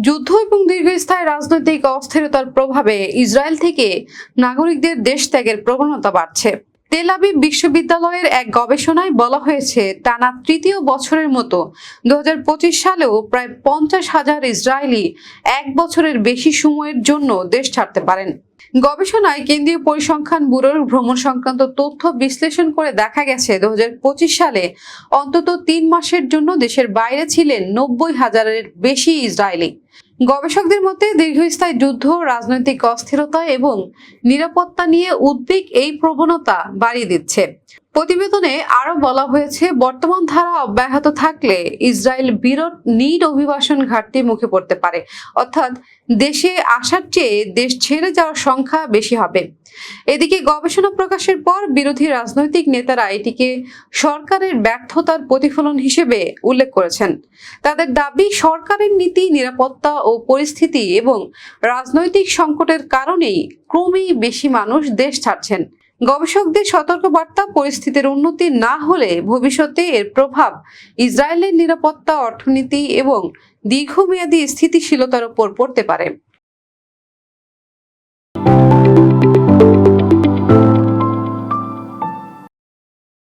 যুদ্ধ এবং দীর্ঘস্থায়ী রাজনৈতিক অস্থিরতার প্রভাবে ইসরায়েল থেকে নাগরিকদের দেশ ত্যাগের প্রবণতা বাড়ছে। তেল আবিব বিশ্ববিদ্যালয়ের এক গবেষণায় বলা হয়েছে, টানা তৃতীয় বছরের মতো 2025 সালেও প্রায় 50,000 ইসরায়েলি এক বছরের বেশি সময়ের জন্য দেশ ছাড়তে পারেন। গবেষণায় কেন্দ্রীয় পরিসংখ্যান ব্যুরোর ভ্রমণ সংক্রান্ত তথ্য বিশ্লেষণ করে দেখা গেছে 2025 সালে অন্তত 3 মাসের জন্য দেশের বাইরে ছিলেন 90,000-এর বেশি ইসরায়েলি। গবেষকদের মতে দীর্ঘস্থায়ী যুদ্ধ, রাজনৈতিক অস্থিরতা এবং নিরাপত্তা নিয়ে উদ্বেগ এই প্রবণতা বাড়িয়ে দিচ্ছে। প্রতিবেদনে আরো বলা হয়েছে, বর্তমান ধারা অব্যাহত থাকলে ইসরায়েল বিরট নিট অভিবাসন ঘাটতির মুখে পড়তে পারে, অর্থাৎ দেশে আসার চেয়ে দেশ ছেড়ে যাওয়ার সংখ্যা বেশি হবে। এদিকে গবেষণা প্রকাশের পর বিরোধী রাজনৈতিক নেতারা এটিকে সরকারের ব্যর্থতার প্রতিফলন হিসেবে উল্লেখ করেছেন। তাদের দাবি, সরকারের নীতি, নিরাপত্তা ও পরিস্থিতি এবং রাজনৈতিক সংকটের কারণেই ক্রমেই বেশি মানুষ দেশ ছাড়ছেন। গবেষকদের সতর্কবার্তা, পরিস্থিতির উন্নতি না হলে ভবিষ্যতে এর প্রভাব ইসরায়েলের নিরাপত্তা, অর্থনীতি এবং দীর্ঘমেয়াদী স্থিতিশীলতার উপর পড়তে পারে।